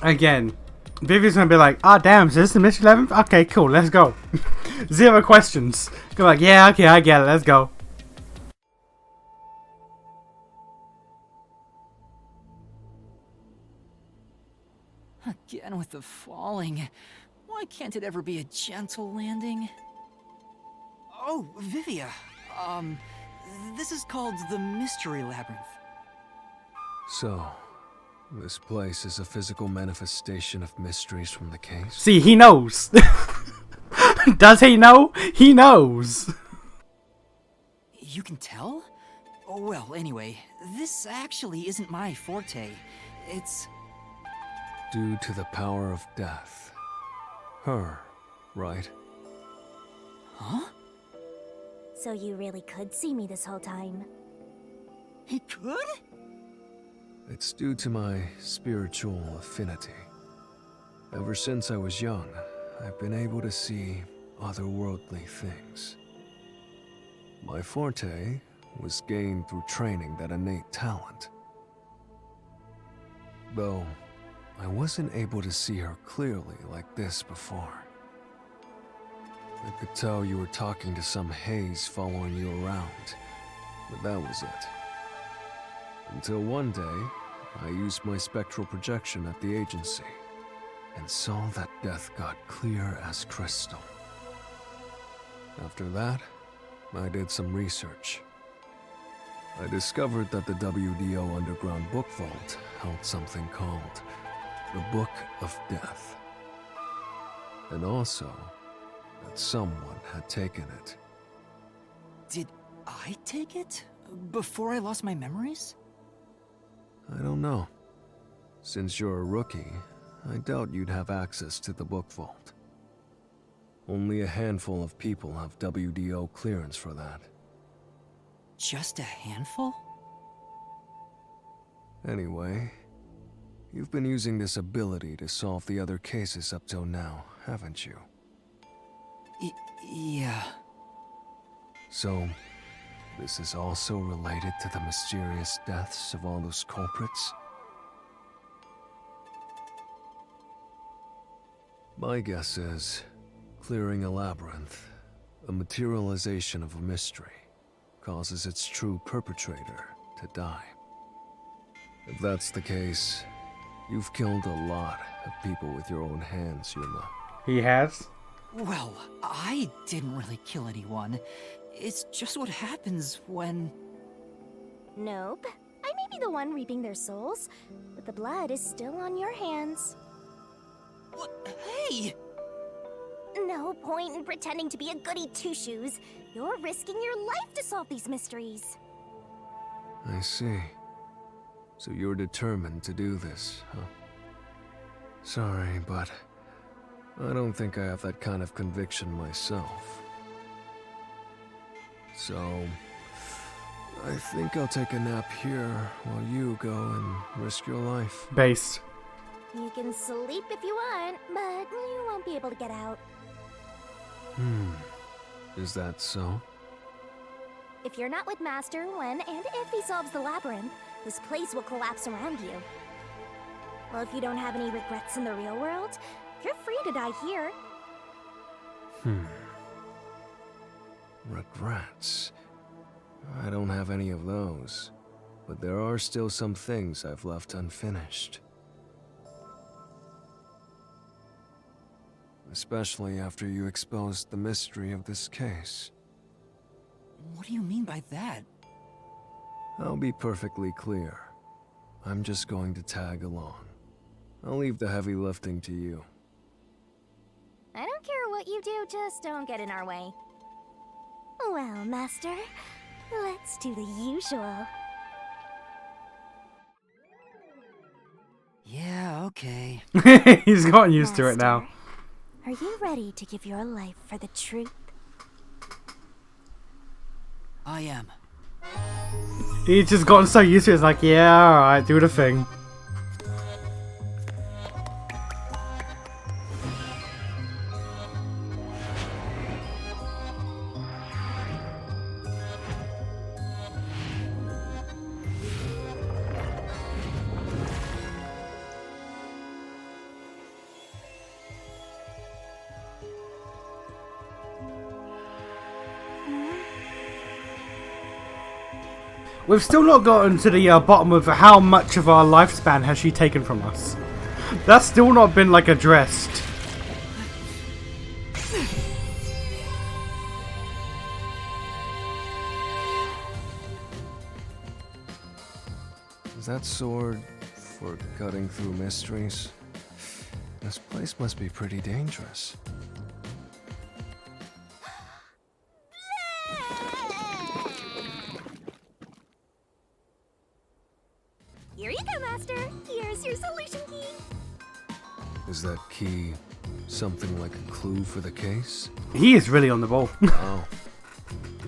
Again, Vivia's gonna be like, "Ah, damn, so this is the Mystery 11th? Okay, cool, let's go." Zero questions. Go like, "Yeah, okay, I get it, let's go." Again with the falling. Why can't it ever be a gentle landing? Oh, Vivia. This is called the Mystery Labyrinth. So, this place is a physical manifestation of mysteries from the case? See, he knows. Does he know? He knows. You can tell? Oh, well, anyway, this actually isn't my forte. It's... Due to the power of death. Her, right? Huh? So you really could see me this whole time. He could? It's due to my spiritual affinity. Ever since I was young, I've been able to see otherworldly things. My forte was gained through training that innate talent. Though, I wasn't able to see her clearly like this before. I could tell you were talking to some haze following you around, but that was it. Until one day, I used my spectral projection at the agency, and saw that death god clear as crystal. After that, I did some research. I discovered that the WDO underground book vault held something called the Book of Death. And also, that someone had taken it. Did I take it? Before I lost my memories? I don't know. Since you're a rookie, I doubt you'd have access to the book vault. Only a handful of people have WDO clearance for that. Just a handful? Anyway, you've been using this ability to solve the other cases up till now, haven't you? Yeah. So, this is also related to the mysterious deaths of all those culprits? My guess is, clearing a labyrinth, a materialization of a mystery, causes its true perpetrator to die. If that's the case, you've killed a lot of people with your own hands, Yuma. He has? Well, I didn't really kill anyone. It's just what happens when... Nope. I may be the one reaping their souls, but the blood is still on your hands. What? Hey! No point in pretending to be a goody two-shoes. You're risking your life to solve these mysteries. I see. So you're determined to do this, huh? Sorry, but I don't think I have that kind of conviction myself. So, I think I'll take a nap here while you go and risk your life. Based. You can sleep if you want, but you won't be able to get out. Is that so? If you're not with Master when and if he solves the labyrinth, this place will collapse around you. Well, if you don't have any regrets in the real world, you're free to die here. Regrets? I don't have any of those, but there are still some things I've left unfinished. Especially after you exposed the mystery of this case. What do you mean by that? I'll be perfectly clear. I'm just going to tag along. I'll leave the heavy lifting to you. I don't care what you do, just don't get in our way. Well, Master, let's do the usual. Yeah, okay. He's gotten used to it now. Are you ready to give your life for the truth? I am. He's just gotten so used to it, it's like, yeah, alright, do the thing. We've still not gotten to the bottom of how much of our lifespan has she taken from us. That's still not been, like, addressed. Is that sword for cutting through mysteries? This place must be pretty dangerous. Here you go, Master. Here's your solution key. Is that key something like a clue for the case? He is really on the ball. Oh.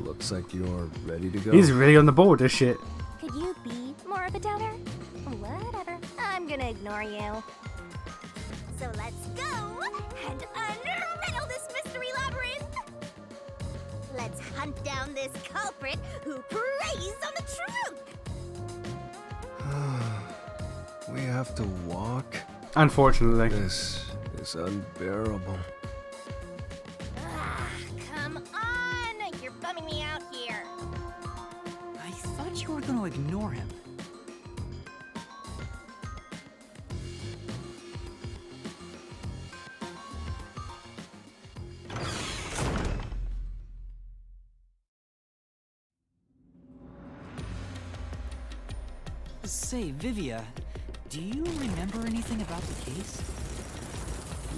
Looks like you're ready to go. He's really on the ball with this shit. Could you be more of a doubter? Whatever. I'm gonna ignore you. So let's go and unriddle this mystery labyrinth. Let's hunt down this culprit who preys on the truth. We have to walk? Unfortunately. This is unbearable. Come on! You're bumming me out here. I thought you were going to ignore him. Say, Vivia, do you remember anything about the case?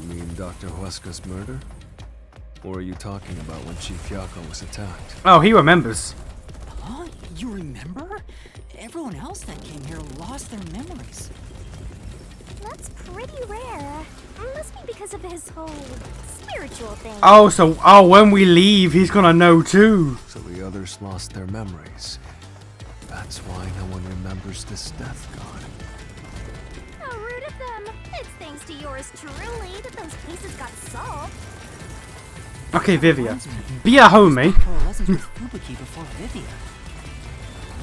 You mean Dr. Huesca's murder? Or are you talking about when Chief Yako was attacked? Oh, he remembers. Huh? You remember? Everyone else that came here lost their memories. That's pretty rare. Must be because of his whole spiritual thing. Oh, when we leave, he's gonna know too. So the others lost their memories. That's why no one remembers this death god. How rude of them. It's thanks to yours truly that those cases got solved. Okay, Vivia. Be a homie. Coalescence with Fubuki before Vivia.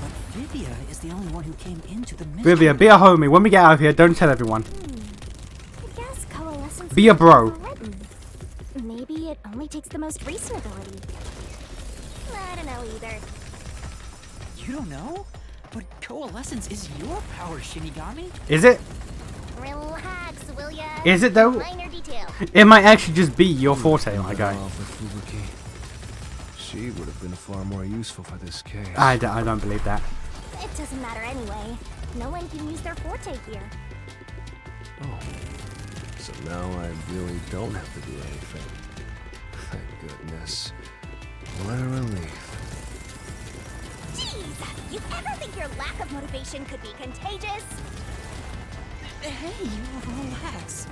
But Vivia is the only one who came into the mystery. Vivia, be a homie. When we get out of here, don't tell everyone. I guess coalescence Be a bro. is overwritten. Maybe it only takes the most recent ability. I don't know either. You don't know? But coalescence is your power, Shinigami. Is it? Relax, will ya? Is it though? Minor detail. It might actually just be your forte, my guy. Off with Fubuki. She would have been far more useful for this case. I don't believe that. It doesn't matter anyway. No one can use their forte here. Oh. So now I really don't have to do anything. Thank goodness. What a relief. Jeez, you ever think your lack of motivation could be contagious? Hey, relax.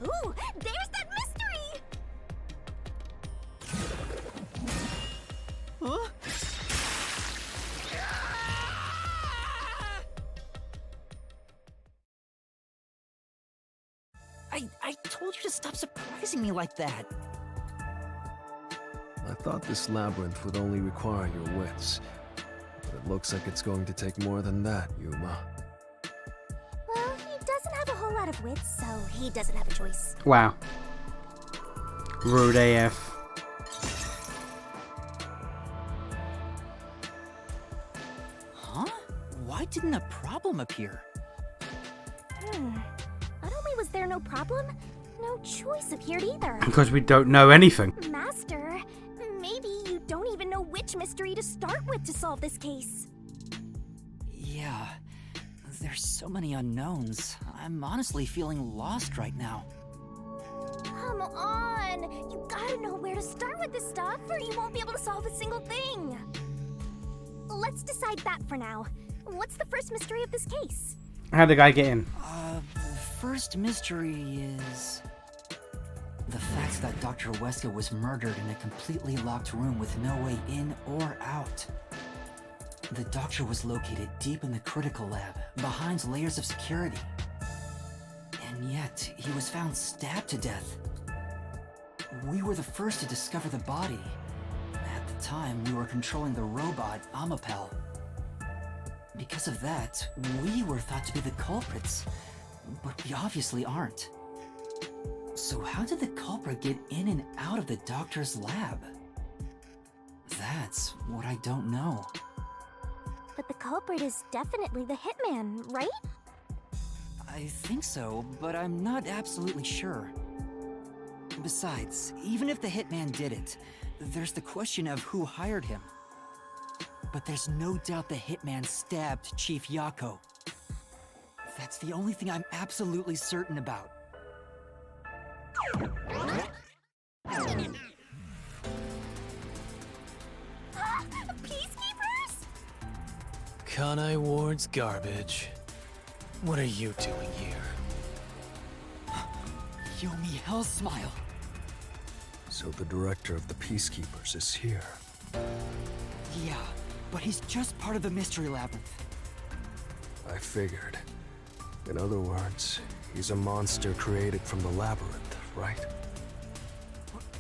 Ooh, there's that mystery! Huh? I told you to stop surprising me like that. I thought this labyrinth would only require your wits. But it looks like it's going to take more than that, Yuma. Well, he doesn't have a whole lot of wits, so he doesn't have a choice. Wow. Rude AF. Huh? Why didn't a problem appear? Not only was there no problem, no choice appeared either. Because we don't know anything. Master, maybe you don't even know which mystery to start with to solve this case. Yeah, there's so many unknowns. I'm honestly feeling lost right now. Come on! You gotta know where to start with this stuff, or you won't be able to solve a single thing. Let's decide that for now. What's the first mystery of this case? How'd the guy get in? The first mystery is the fact that Dr. Huesca was murdered in a completely locked room with no way in or out. The doctor was located deep in the critical lab, behind layers of security. And And yet, he was found stabbed to death. We were the first to discover the body. At the time, we were controlling the robot, Amapel. Because of that, we were thought to be the culprits, but we obviously aren't. So how did the culprit get in and out of the doctor's lab? That's what I don't know. But the culprit is definitely the hitman, right? I think so, but I'm not absolutely sure. Besides, even if the hitman did it, there's the question of who hired him. But there's no doubt the hitman stabbed Chief Yako. That's the only thing I'm absolutely certain about. Peacekeepers? Kanai Ward's garbage. What are you doing here? Yomi Hell's smile. So the director of the Peacekeepers is here. Yeah, but he's just part of the Mystery Labyrinth. I figured. In other words, he's a monster created from the labyrinth, right?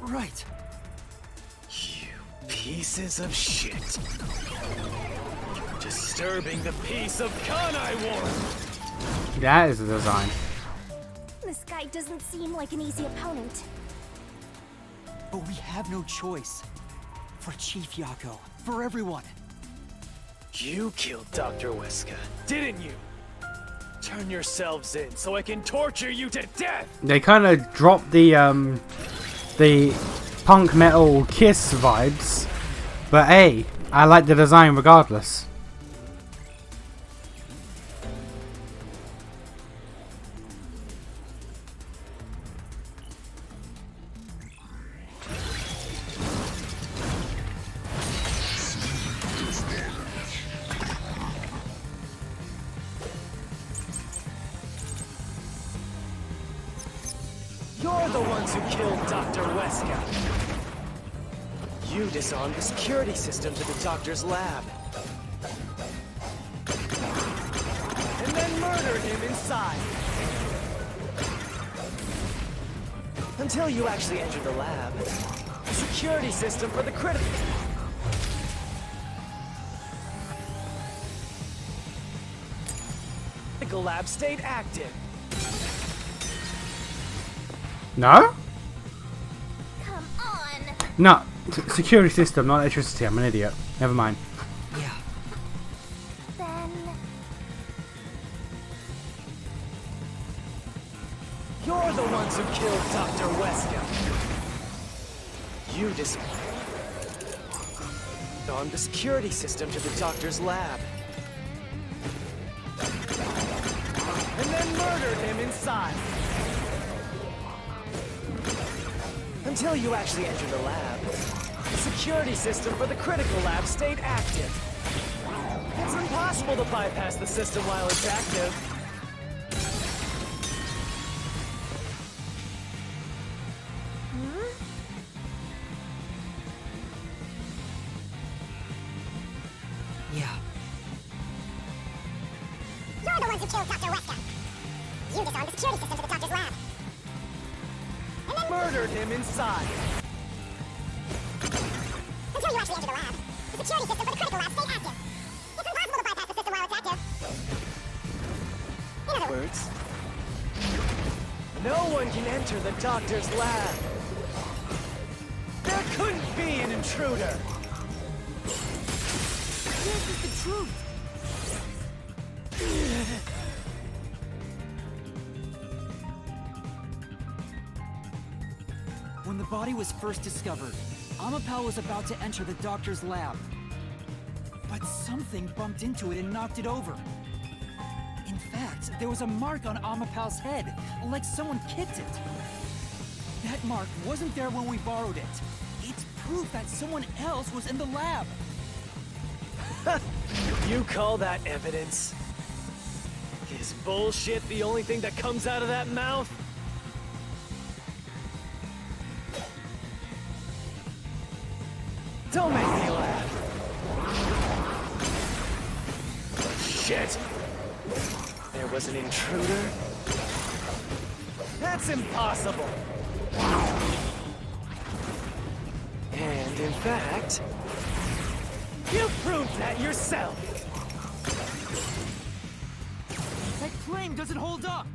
Right. You pieces of shit. You're disturbing the peace of Kanai Ward! That is the design. This guy doesn't seem like an easy opponent. But we have no choice. For Chief Yako, for everyone. You killed Dr. Weska, didn't you? Turn yourselves in so I can torture you to death! They kind of dropped the punk metal Kiss vibes, but hey, I like the design regardless. You're the ones who killed Dr. Weska. You disarmed the security systems at the doctor's lab. And then murdered him inside. Until you actually entered the lab. The security system for the critical... critical lab stayed active. No? Come on! No, security system, not electricity. I'm an idiot. Never mind. Yeah. Then... You're the ones who killed Dr. Weska. You disarmed the security system to the doctor's lab. And then murdered him inside. Until you actually entered the lab. The security system for the critical lab stayed active. It's impossible to bypass the system while it's active. Yeah. You're the ones who killed Dr. Weska. You disarmed the security system to the doctor's lab. And then Murdered him inside. until you actually enter the lab, the security system for the critical lab stayed active. It's impossible to bypass the system while it's active. In other words, No one can enter the doctor's lab. There couldn't be an intruder. This is the truth. When the body was first discovered, Amapel was about to enter the doctor's lab. But something bumped into it and knocked it over. In fact, there was a mark on Amapel's head, like someone kicked it. That mark wasn't there when we borrowed it. It's proof that someone else was in the lab. You call that evidence? Is bullshit the only thing that comes out of that mouth? Don't make me laugh. Shit! There was an intruder? That's impossible. And in fact, you proved that yourself. That claim doesn't hold up!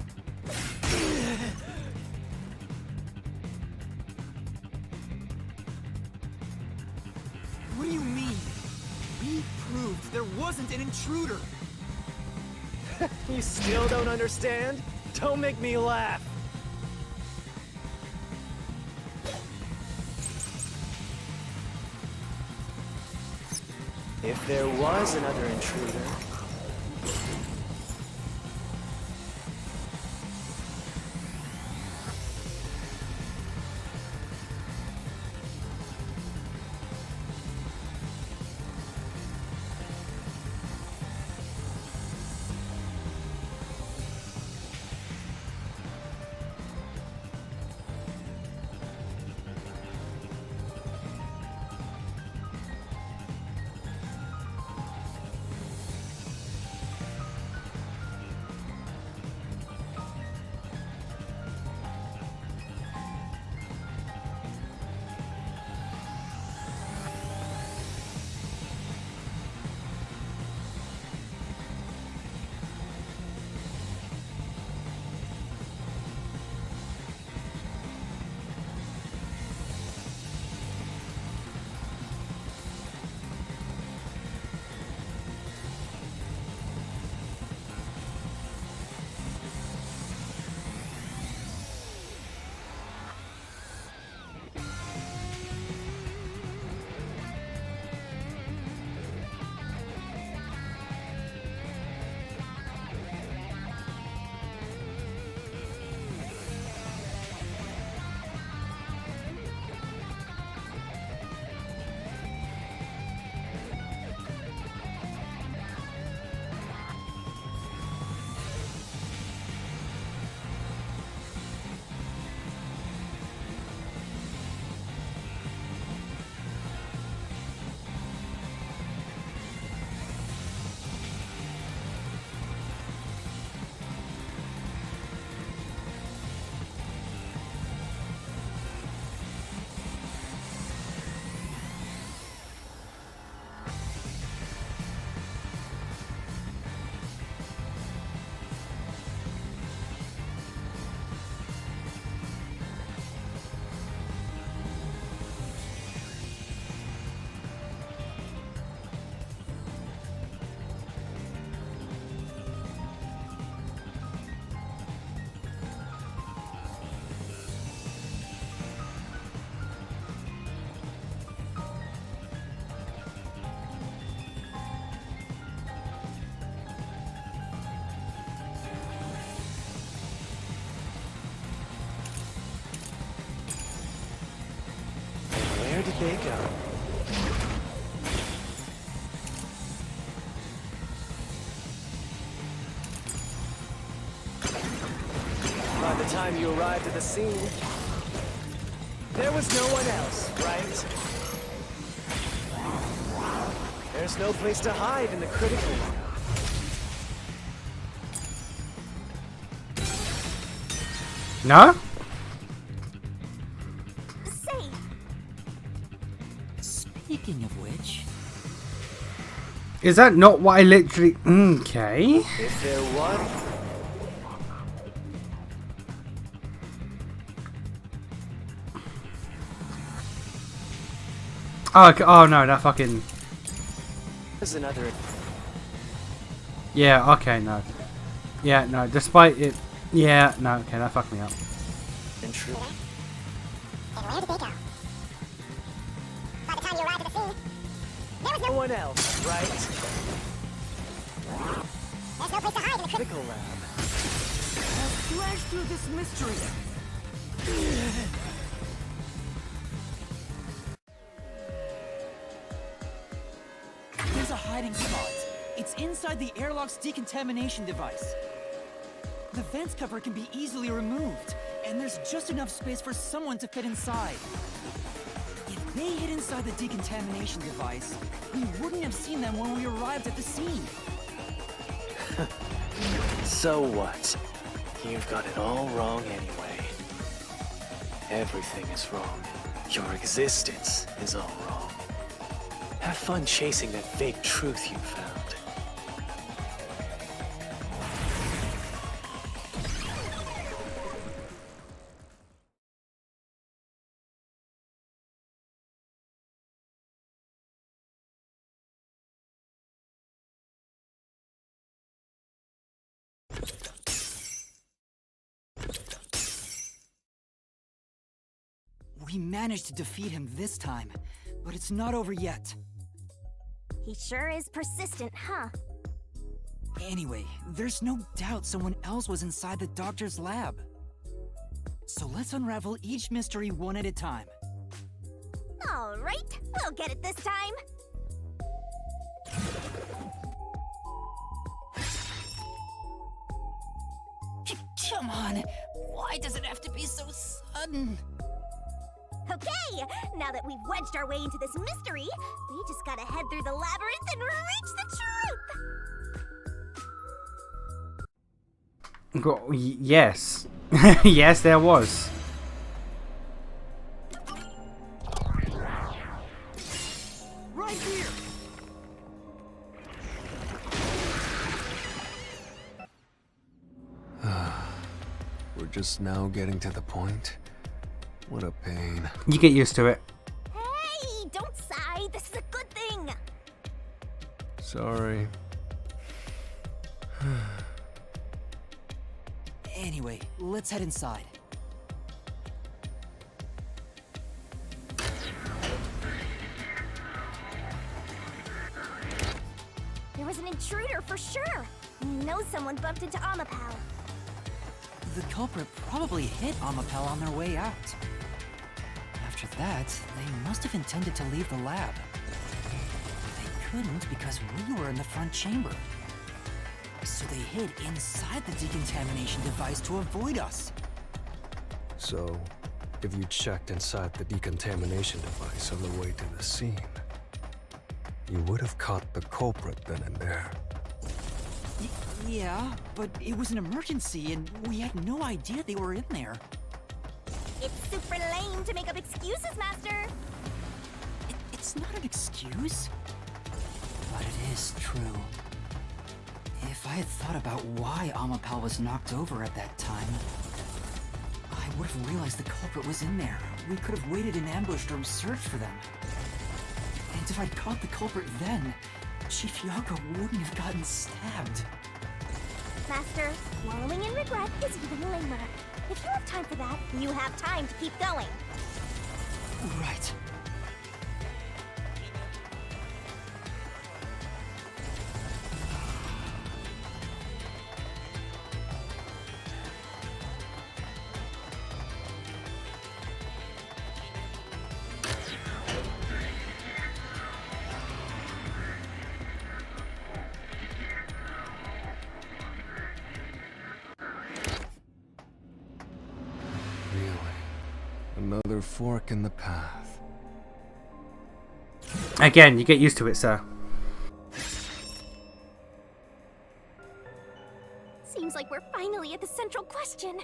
What do you mean? We proved there wasn't an intruder! You still don't understand? Don't make me laugh. If there was another intruder... Where did they go? By the time you arrived at the scene, there was no one else, right? There's no place to hide in the critical room. No? Say, Speaking of which, Is that not what I literally... Okay. If there was... Oh, oh no, that fucking... There's another... Yeah, okay, no. Yeah, no, despite it... Yeah, no, okay, that fucked me up. intruder. And where did they go? By the time you arrived at the scene, there was No one else, right? there's no place to hide in the Critical lab. Flash through this mystery! There's a hiding spot. It's inside the airlock's decontamination device. The vents cover can be easily removed, and there's just enough space for someone to fit inside. If they hid inside the decontamination device, we wouldn't have seen them when we arrived at the scene. So what? You've got it all wrong anyway. Everything is wrong. Your existence is all wrong. Have fun chasing that fake truth you found. We managed to defeat him this time, but it's not over yet. He sure is persistent, huh? Anyway, there's no doubt someone else was inside the doctor's lab. So let's unravel each mystery one at a time. All right, we'll get it this time. Come on, why does it have to be so sudden? Okay, now that we've wedged our way into this mystery, we just gotta head through the labyrinth and reach the truth! Yes. Yes, there was. Right here! We're just now getting to the point. What a pain. You get used to it. Hey, don't sigh, this is a good thing! Sorry. Anyway, let's head inside. There was an intruder for sure. We know someone bumped into Amapal. The culprit probably hit Amapal on their way out. After that, they must have intended to leave the lab. They couldn't because we were in the front chamber. So they hid inside the decontamination device to avoid us. So, if you checked inside the decontamination device on the way to the scene, you would have caught the culprit then and there. Yeah, but it was an emergency and we had no idea they were in there. It's super lame to make up excuses, Master. It's not an excuse, but it is true. If I had thought about why Amapal was knocked over at that time, I would have realized the culprit was in there. We could have waited in ambush or searched for them. And if I'd caught the culprit then, Chief Yako wouldn't have gotten stabbed. Master, wallowing in regret is even lamer. If you have time for that, you have time to keep going. Right. Another fork in the path. Again, you get used to it, sir. Seems like we're finally at the central question.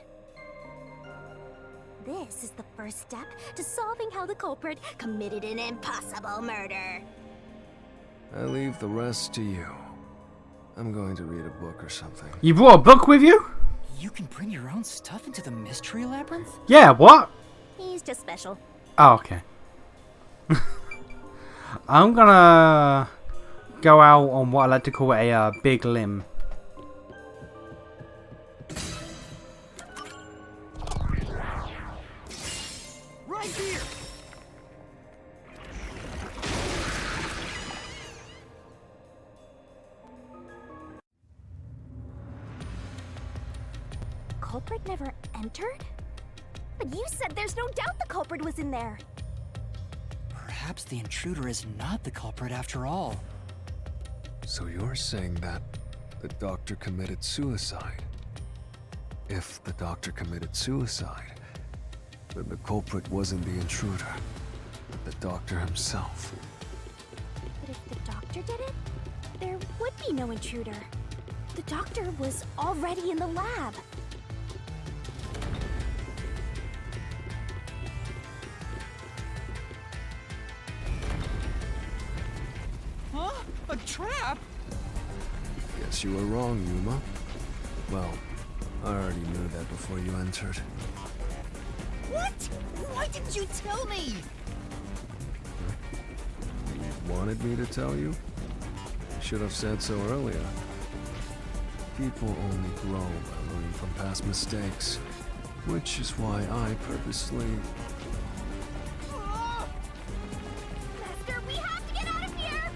This is the first step to solving how the culprit committed an impossible murder. I leave the rest to you. I'm going to read a book or something. You brought a book with you? You can bring your own stuff into the mystery labyrinth? Yeah, what? He's just special. Oh, okay. I'm gonna go out on what I like to call a big limb. Right here! Culprit never entered? But you said there's no doubt the culprit was in there. Perhaps the intruder is not the culprit after all. So you're saying that the doctor committed suicide? If the doctor committed suicide, then the culprit wasn't the intruder, but the doctor himself. But if the doctor did it, there would be no intruder. The doctor was already in the lab. A trap? Guess you were wrong, Yuma. Well, I already knew that before you entered. What? Why didn't you tell me? You wanted me to tell you? I should have said so earlier. People only grow by learning from past mistakes, which is why I purposely... Master, we have to get out of here!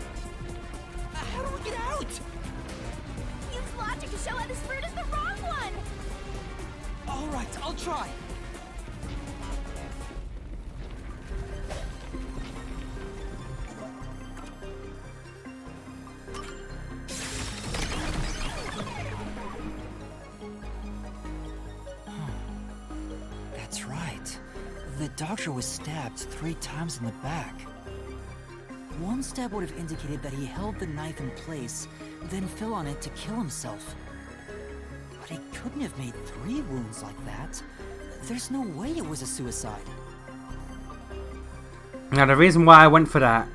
How do we get out? Use logic to show how this fruit is the wrong one! All right, I'll try. That's right. The doctor was stabbed 3 times in the back. One stab would have indicated that he held the knife in place, then fell on it to kill himself. But he couldn't have made 3 wounds like that. There's no way it was a suicide. Now the reason why I went for that,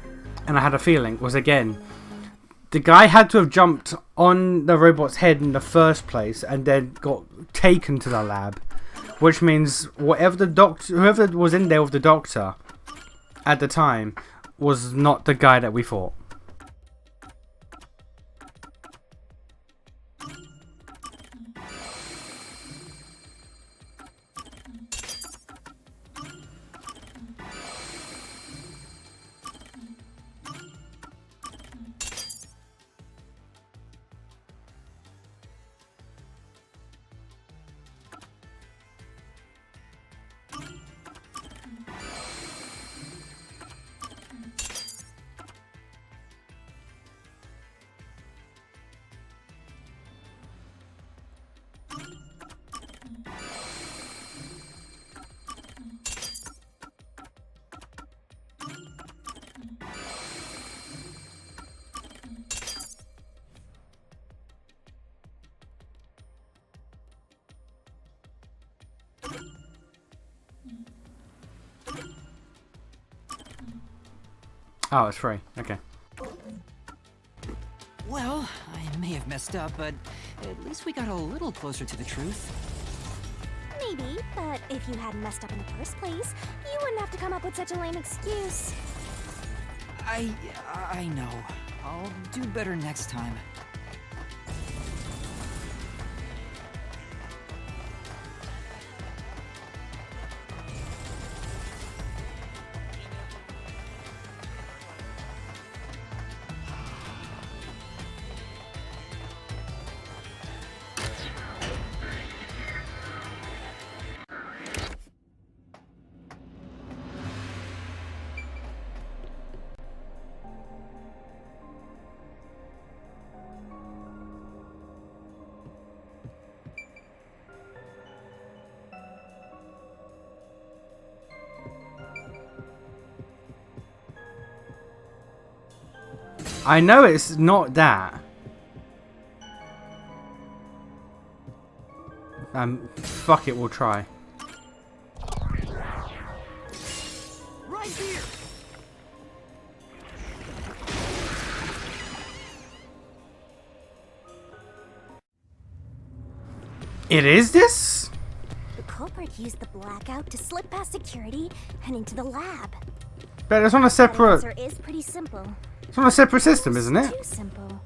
and I had a feeling, was again, the guy had to have jumped on the robot's head in the first place and then got taken to the lab. Which means whoever was in there with the doctor at the time was not the guy that we thought. Oh, it's free. Okay. Well, I may have messed up, but at least we got a little closer to the truth. Maybe, but if you hadn't messed up in the first place, you wouldn't have to come up with such a lame excuse. I know. I'll do better next time. I know it's not that. Fuck it, we'll try. Right here. It is this? The culprit used the blackout to slip past security and into the lab. But it's on a The separate. answer is pretty simple. It's on a separate system, isn't it? Too simple.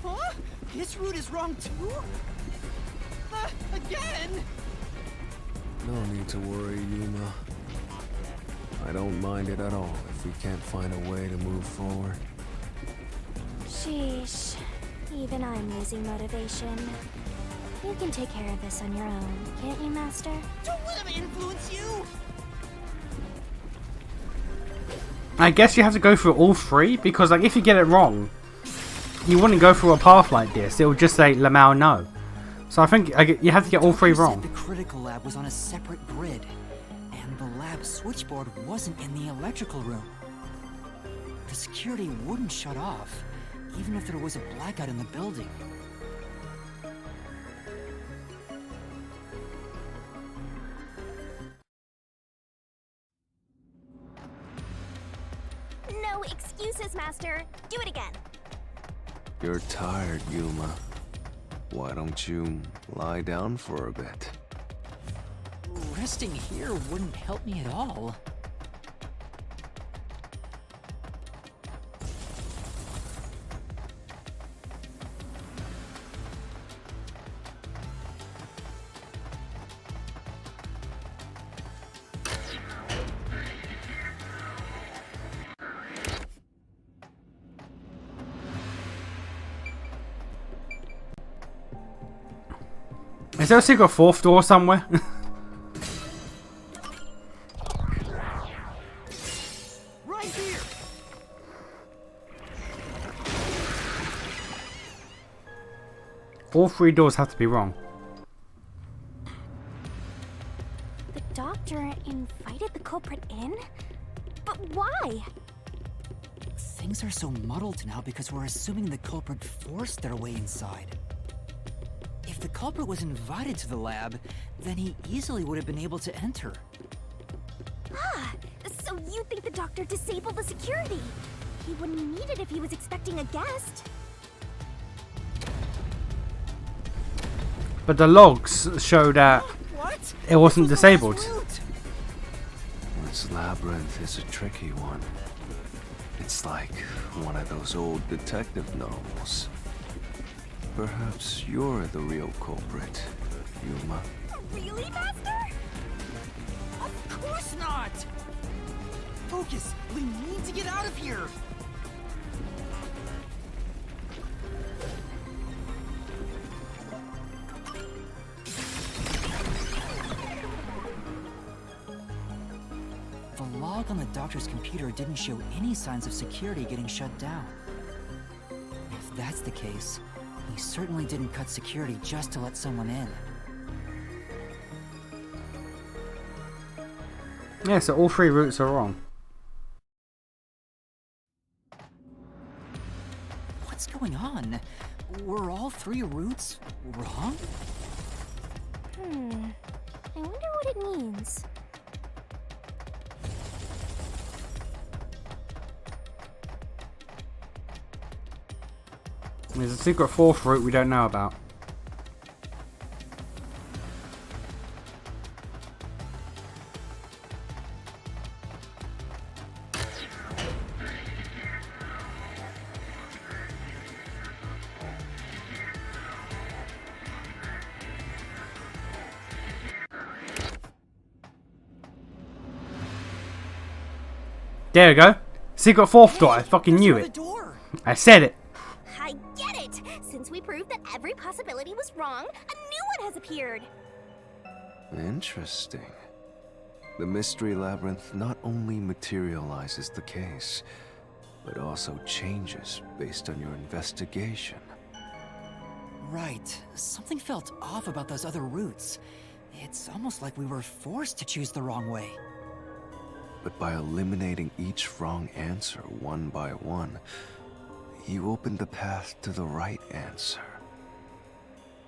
Huh? This route is wrong too? Again? No need to worry, Yuma. I don't mind it at all if we can't find a way to move forward. Sheesh. Even I'm losing motivation. You can take care of this on your own, can't you, Master? Don't let him influence you! I guess you have to go through all 3 because, like, if you get it wrong, you wouldn't go through a path like this. It would just say Lamau no. So I think you have to get all 3 wrong. The critical lab was on a separate grid, and the lab switchboard wasn't in the electrical room. The security wouldn't shut off, even if there was a blackout in the building. No excuses, Master. Do it again. You're tired, Yuma. Why don't you lie down for a bit? Resting here wouldn't help me at all. Is there a secret fourth door somewhere? Right here! All three doors have to be wrong. The doctor invited the culprit in? But why? Things are so muddled now because we're assuming the culprit forced their way inside. If the culprit was invited to the lab, then he easily would have been able to enter. Ah, so you think the doctor disabled the security? He wouldn't need it if he was expecting a guest. But the logs show that What? it wasn't This was the last disabled. route. This labyrinth is a tricky one. It's like one of those old detective novels. Perhaps you're the real culprit, Yuma. Really, Master? Of course not! Focus! We need to get out of here! The log on the doctor's computer didn't show any signs of security getting shut down. If that's the case, he certainly didn't cut security just to let someone in. Yeah, so all three routes are wrong. What's going on? Were all three routes wrong? I wonder what it means. There's a secret fourth route we don't know about. There we go. Secret fourth door. I fucking knew The it. door! I said it. I get it! Since we proved that every possibility was wrong, a new one has appeared. Interesting. The mystery labyrinth not only materializes the case, but also changes based on your investigation. Right. Something felt off about those other routes. It's almost like we were forced to choose the wrong way. But by eliminating each wrong answer one by one, you opened the path to the right answer.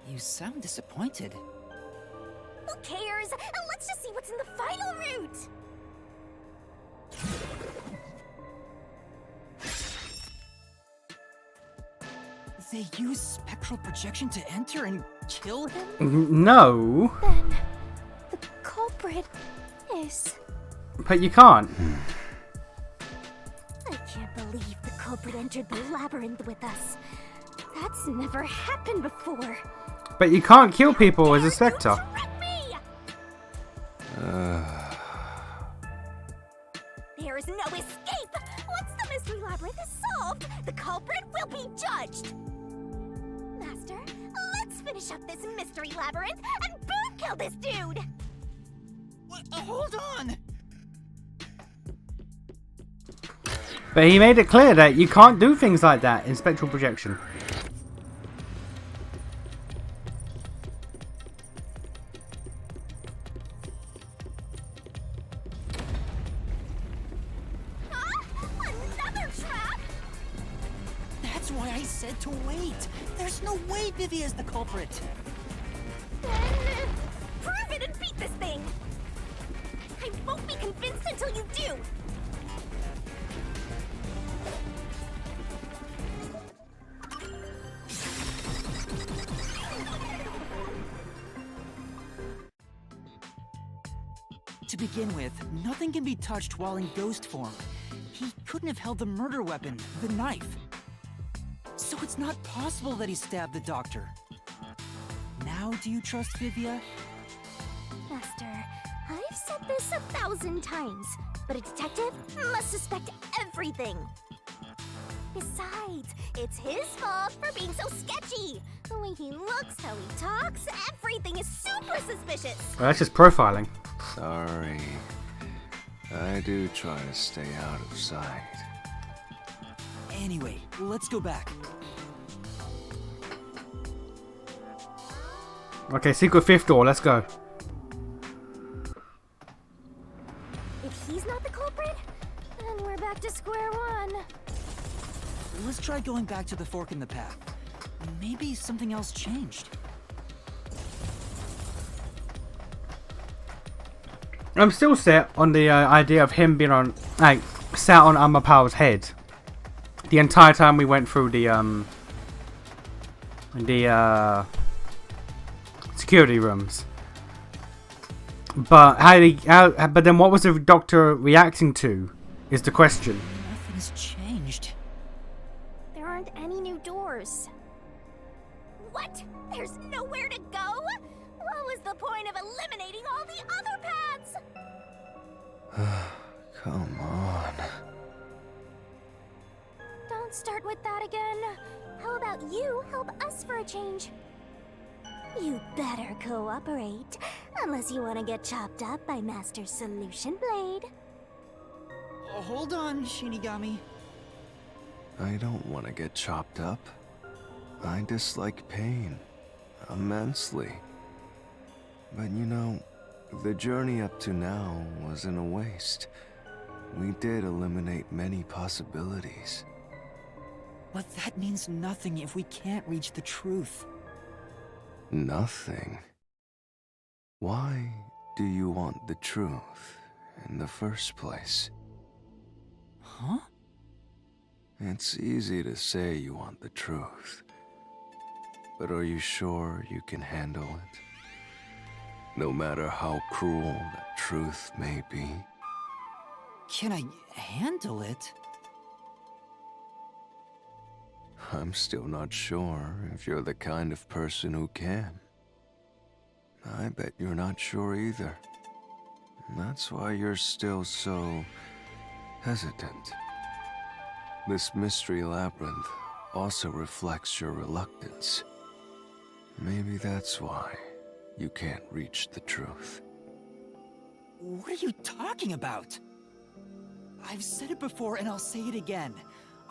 You sound disappointed. Who cares? Let's just see what's in the final route! They use spectral projection to enter and kill him? No, Then, the culprit is... but you can't. I can't believe the culprit entered the labyrinth with us. That's never happened before. But you can't kill people as a spectre. Trick me! There is no escape! Once the mystery labyrinth is solved, the culprit will be judged! Master, let's finish up this mystery labyrinth and boom kill this dude! Hold on! But he made it clear that you can't do things like that in spectral projection. Huh? Another trap? That's why I said to wait. There's no way Vivia is the culprit. Then, prove it and beat this thing! I won't be convinced until you do! To begin with, nothing can be touched while in ghost form. He couldn't have held the murder weapon, the knife. So it's not possible that he stabbed the doctor. Now, do you trust Vivia? Master, I've said this 1,000 times, but a detective must suspect everything. Besides, it's his fault for being so sketchy. The way he looks, how he talks, everything is super suspicious. Well, that's just profiling. Sorry. I do try to stay out of sight. Anyway, let's go back. Okay, secret fifth door, let's go. If he's not the culprit, then we're back to square one. Let's try going back to the fork in the path. Maybe something else changed. I'm still set on the idea of him being on, like, sat on Amapower's head the entire time we went through the security rooms. But but then what was the doctor reacting to is the question. Nothing's changed. There aren't any new doors. What? There's nowhere to go? What was the point of eliminating all the other paths? Come on. Don't start with that again. How about you help us for a change? You better cooperate, unless you want to get chopped up by Master Solution Blade. Hold on, Shinigami. I don't want to get chopped up. I dislike pain immensely. But you know, the journey up to now wasn't a waste. We did eliminate many possibilities. But that means nothing if we can't reach the truth. Nothing? Why do you want the truth in the first place? Huh? It's easy to say you want the truth. But are you sure you can handle it? No matter how cruel that truth may be. Can I handle it? I'm still not sure if you're the kind of person who can. I bet you're not sure either. That's why you're still so hesitant. This mystery labyrinth also reflects your reluctance. Maybe that's why you can't reach the truth. What are you talking about? I've said it before and I'll say it again.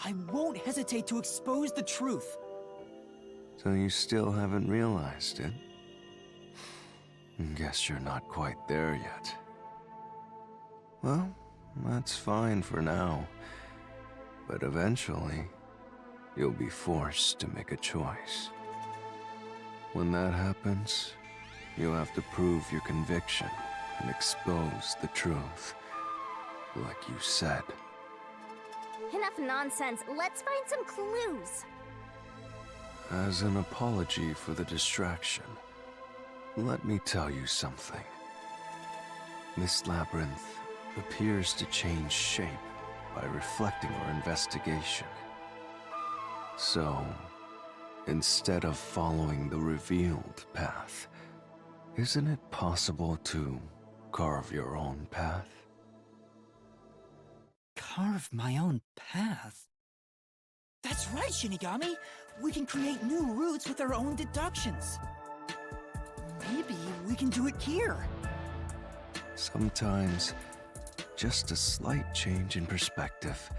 I won't hesitate to expose the truth. So you still haven't realized it? Guess you're not quite there yet. Well, that's fine for now. But eventually, you'll be forced to make a choice. When that happens, you'll have to prove your conviction and expose the truth, like you said. Enough nonsense. Let's find some clues. As an apology for the distraction, let me tell you something. This labyrinth appears to change shape by reflecting our investigation. So, instead of following the revealed path, isn't it possible to carve your own path? Carve my own path? That's right, Shinigami! We can create new routes with our own deductions. Maybe we can do it here. Sometimes, just a slight change in perspective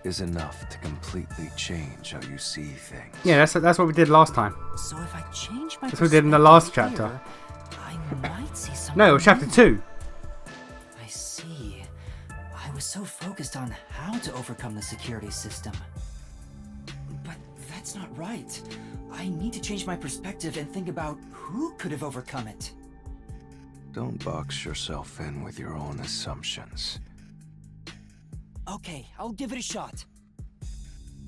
is enough to completely change how you see things. Yeah, that's what we did last time. So if I change my That's what we did in the last perspective chapter. here, I might see something. No, it was chapter 2. I see. I was so focused on how to overcome the security system. But that's not right. I need to change my perspective and think about who could have overcome it. Don't box yourself in with your own assumptions. Okay, I'll give it a shot.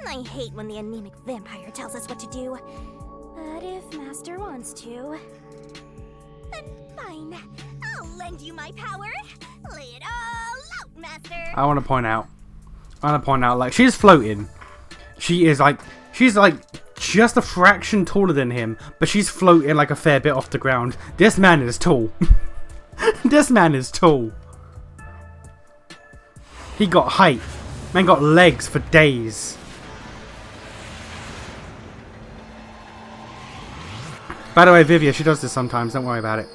I hate when the anemic vampire tells us what to do. But if Master wants to, then fine. I'll lend lend you my power. Lay it all out, Master. I want to point out, like, she's floating. She's like just a fraction taller than him, but she's floating like a fair bit off the ground. This man is tall. This man is tall. He got height. Man got legs for days. By the way, Vivia, she does this sometimes. Don't worry about it.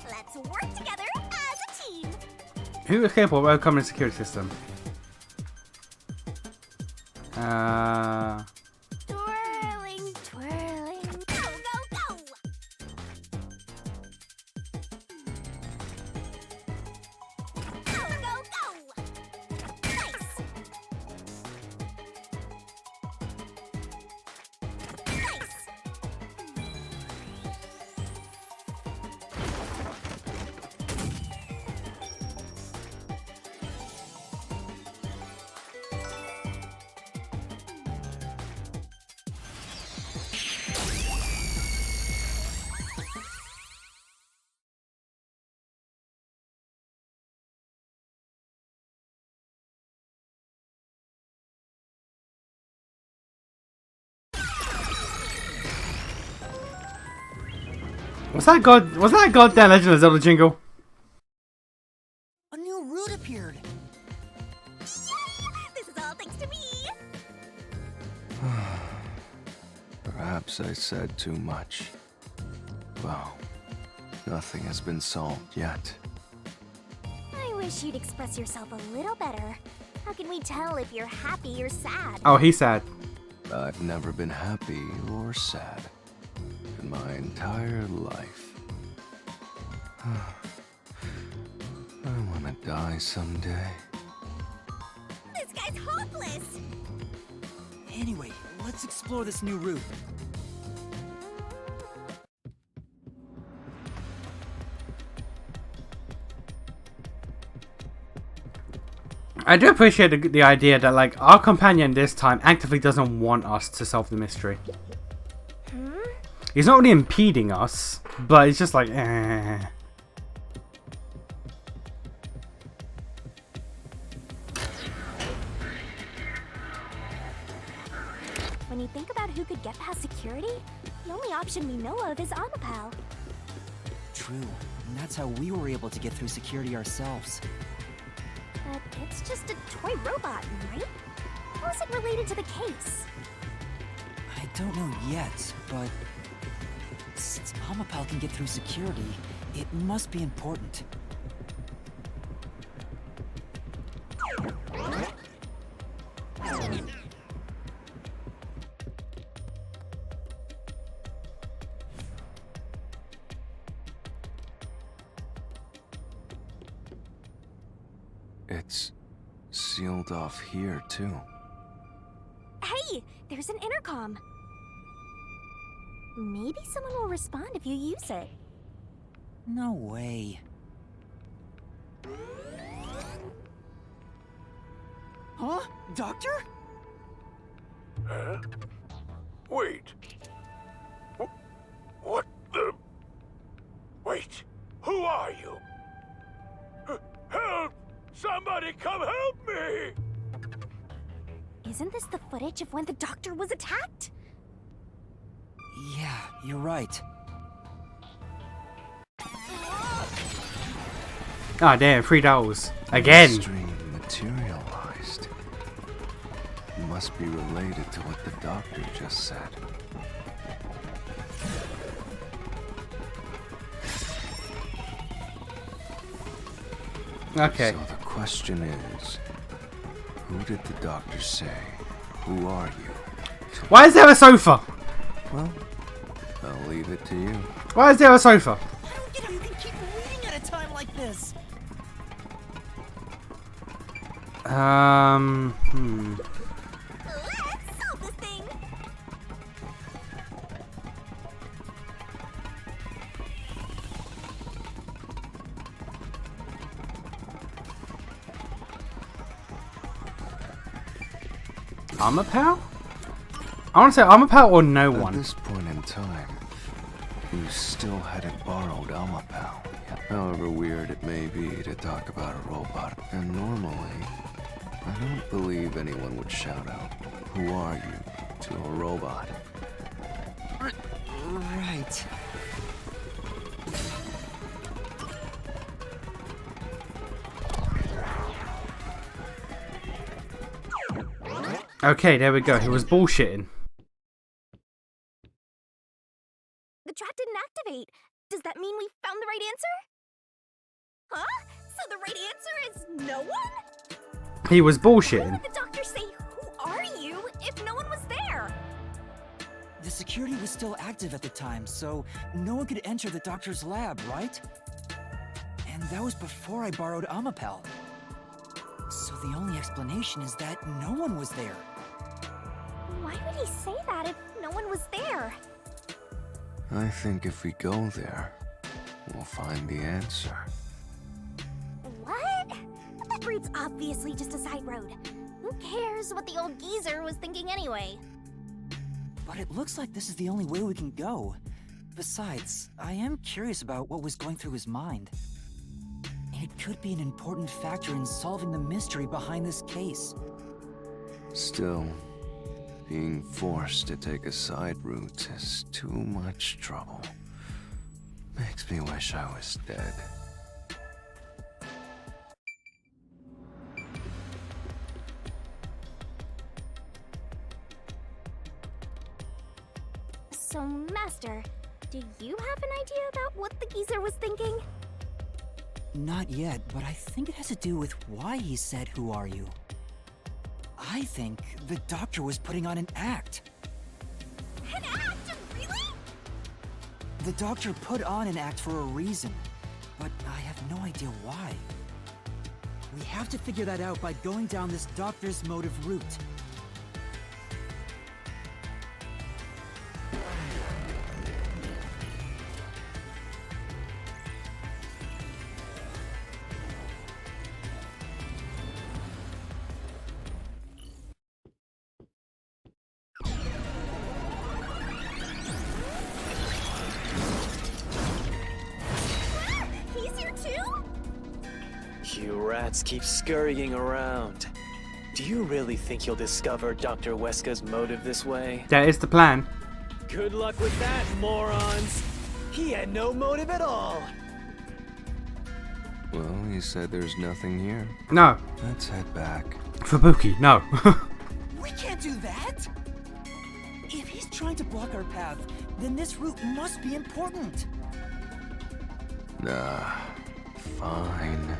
Let's work together as a team. Who is capable of overcoming the security system? Twirling, twirling. Go, go, go. Go, go, go. Nice. Nice. Was that goddamn Legend of Zelda jingle? A new route appeared. This is all thanks to me. Perhaps I said too much. Well, nothing has been solved yet. I wish you'd express yourself a little better. How can we tell if you're happy or sad? Oh, he's sad. I've never been happy or sad in my entire life. I want to die someday. This guy's hopeless. Anyway, let's explore this new route. I do appreciate the idea that, like, our companion this time actively doesn't want us to solve the mystery. He's not really impeding us, but he's just like, eh. When you think about who could get past security, the only option we know of is Unhelpful. True, and that's how we were able to get through security ourselves. But it's just a toy robot, right? How is it related to the case? I don't know yet, but since Amapal can get through security, it must be important. It's sealed off here, too. Hey, there's an intercom. Maybe someone will respond if you use it. No way. Huh? Doctor? Huh? Wait. What the? Wait. Who are you? Help! Somebody come help me! Isn't this the footage of when the doctor was attacked? Yeah, you're right. Ah, damn, $3 again. Stream materialized. Must be related to what the doctor just said. Okay. So the question is, who did the doctor say? Who are you? Why is there a sofa? Well, I'll leave it to you. Why is there a sofa? I don't get how you can keep reading at a time like this. Let's solve this thing. Armor Pal? I want to say Armor Pal or no At one. this point in time, you still hadn't borrowed Alma Pal. However weird it may be to talk about a robot, and normally, I don't believe anyone would shout out, "Who are you?" to a robot. Right. Okay, there we go. He was bullshitting. The trap didn't activate. Does that mean we found the right answer? Huh? So the right answer is no one? He was Why bullshitting. would the doctor say, "Who are you?" if no one was there? The security was still active at the time, so no one could enter the doctor's lab, right? And that was before I borrowed Amapel. So the only explanation is that no one was there. Why would he say that if no one was there? I think if we go there, we'll find the answer. What? That route's obviously just a side road. Who cares what the old geezer was thinking anyway? But it looks like this is the only way we can go. Besides, I am curious about what was going through his mind. It could be an important factor in solving the mystery behind this case. Still, being forced to take a side route is too much trouble. Makes me wish I was dead. So, Master, do you have an idea about what the geezer was thinking? Not yet, but I think it has to do with why he said, "Who are you?" I think the doctor was putting on an act. An act? Really? The doctor put on an act for a reason, but I have no idea why. We have to figure that out by going down this doctor's motive route. He's here too? You rats keep scurrying around. Do you really think you'll discover Dr. Weska's motive this way? That is the plan. Good luck with that, morons! He had no motive at all! Well, you said there's nothing here. No. Let's head back. Fubuki, no. We can't do that! If he's trying to block our path, then this route must be important. Nah, fine.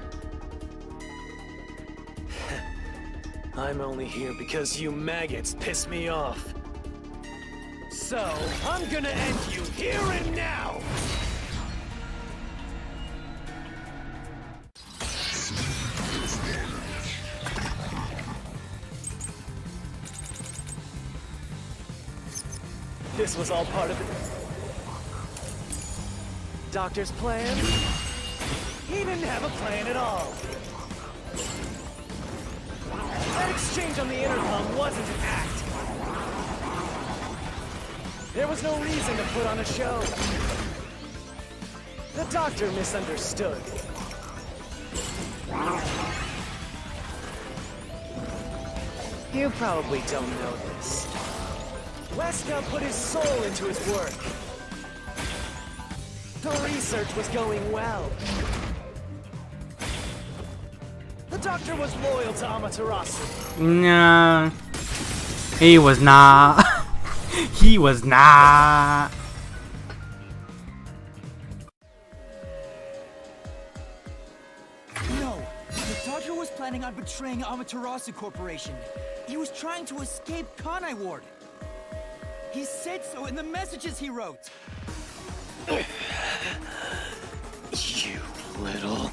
I'm only here because you maggots piss me off. So, I'm gonna end you here and now! This was all part of the Doctor's plan? He didn't have a plan at all. That exchange on the intercom wasn't an act. There was no reason to put on a show. The Doctor misunderstood. You probably don't know this. Weska put his soul into his work. The research was going well. The Doctor was loyal to Amaterasu. No. He was not. He was not. No, the doctor was planning on betraying Amaterasu Corporation. He was trying to escape Kanai Ward. He said so in the messages he wrote. You little...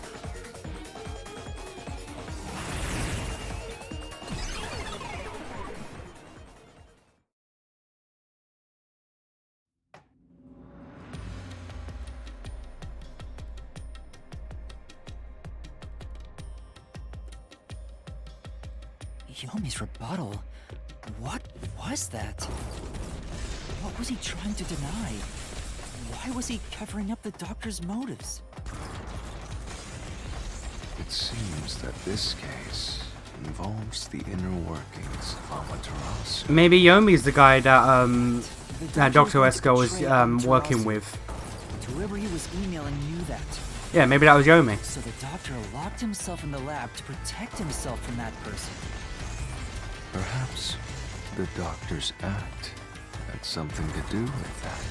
Yomi's rebuttal. What was that? What was he trying to deny? Why was he covering up the doctor's motives? It seems that this case involves the inner workings of Amaterasu. Maybe Yomi's the guy that The that doctor Dr. Wesker was betrayed working Amaterasu. with. And whoever he was emailing knew that. Yeah, maybe that was Yomi. So the doctor locked himself in the lab to protect himself from that person. Perhaps the doctor's act had something to do with that.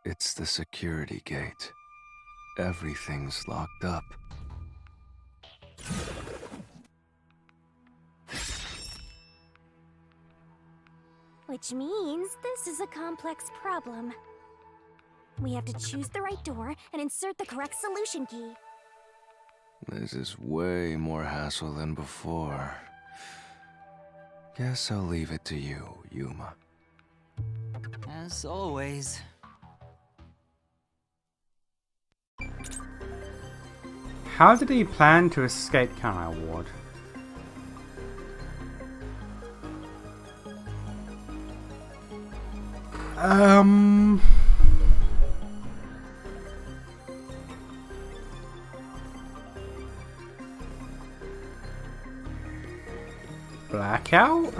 It's the security gate. Everything's locked up. Which means this is a complex problem. We have to choose the right door and insert the correct solution key. This is way more hassle than before. Guess I'll leave it to you, Yuma. As always. How did he plan to escape Kanai Ward? Blackout?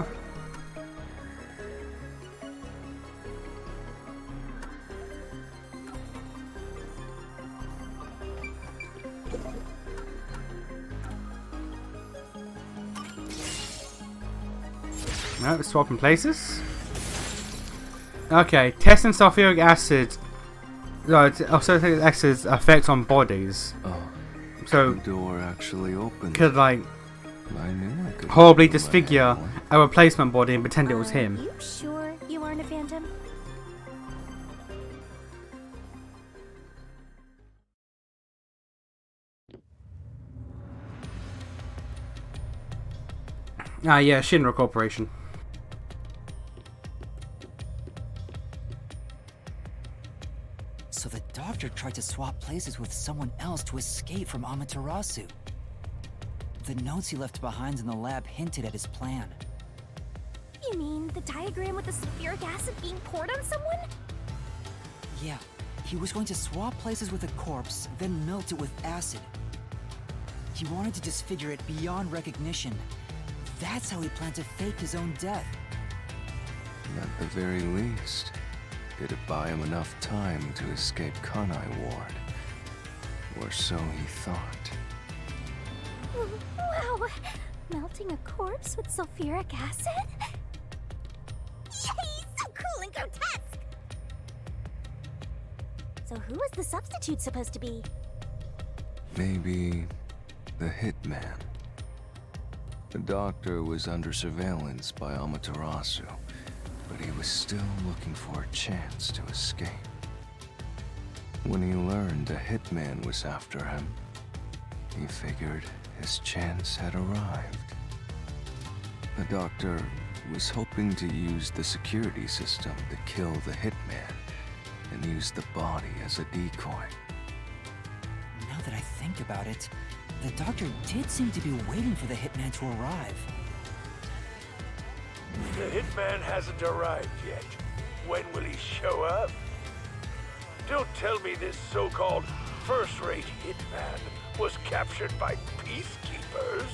No, swapping places. Okay, testing sulfuric acid. Sulfuric acid's effect on bodies. Oh, So the door actually opened. could like I knew I could horribly go disfigure ahead. a replacement body and pretend it was him. You sure you aren't a phantom? Ah, yeah, Shinra Corporation. So the doctor tried to swap places with someone else to escape from Amaterasu. The notes he left behind in the lab hinted at his plan. You mean the diagram with the sulfuric acid being poured on someone? Yeah, he was going to swap places with a corpse, then melt it with acid. He wanted to disfigure it beyond recognition. That's how he planned to fake his own death. At the very least, it'd buy him enough time to escape Kanai Ward. Or so he thought. Wow! Melting a corpse with sulfuric acid? Yay! So cool and grotesque! So who was the substitute supposed to be? Maybe the hitman. The doctor was under surveillance by Amaterasu, but he was still looking for a chance to escape. When he learned a hitman was after him, he figured his chance had arrived. The doctor was hoping to use the security system to kill the hitman and use the body as a decoy. Now that I think about it, the doctor did seem to be waiting for the hitman to arrive. The hitman hasn't arrived yet. When will he show up? Don't tell me this so-called first-rate hitman was captured by peacekeepers.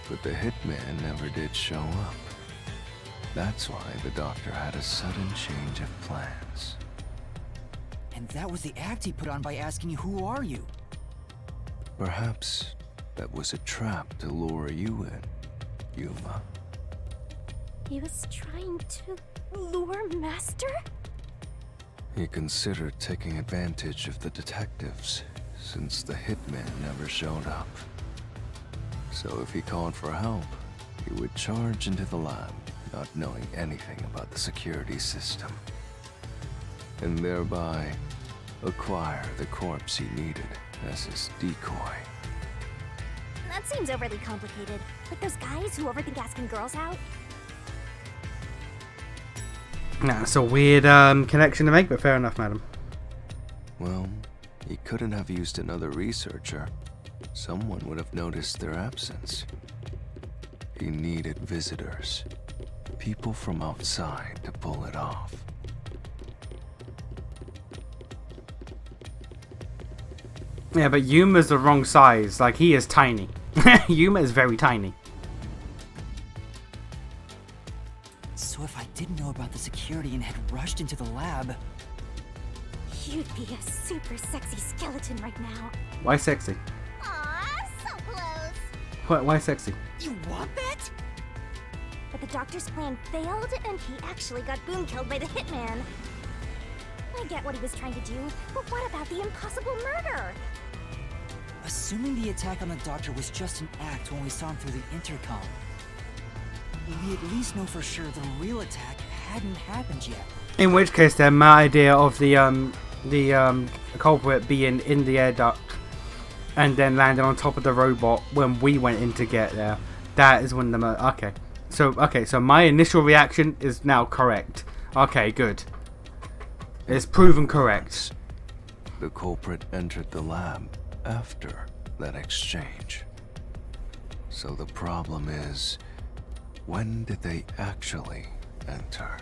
But the hitman never did show up. That's why the doctor had a sudden change of plans. And that was the act he put on by asking you, "Who are you?" Perhaps that was a trap to lure you in, Yuma. He was trying to lure Master? He considered taking advantage of the detectives, since the hitman never showed up. So if he called for help, he would charge into the lab, not knowing anything about the security system. And thereby, acquire the corpse he needed as his decoy. that seems overly complicated. Like those guys who overthink asking girls out. That's a weird connection to make, but fair enough, madam. Well, he couldn't have used another researcher. Someone would have noticed their absence. He needed visitors. People from outside to pull it off. Yeah, but Yuma's the wrong size. Like, he is tiny. Yuma is very tiny. So if I didn't know about the security and had rushed into the lab... You'd be a super sexy skeleton right now. Why sexy? Aw, so close. Why sexy? You want that? But the doctor's plan failed, and he actually got boom killed by the hitman. I get what he was trying to do, but what about the impossible murder? Assuming the attack on the doctor was just an act when we saw him through the intercom, we at least know for sure the real attack hadn't happened yet. In which case, then my idea of the culprit being in the air duct and then landing on top of the robot when we went in to get there, that is when the okay. So my initial reaction is now correct. Okay, good. It's proven correct. The culprit entered the lab after that exchange. So the problem is, when did they actually enter?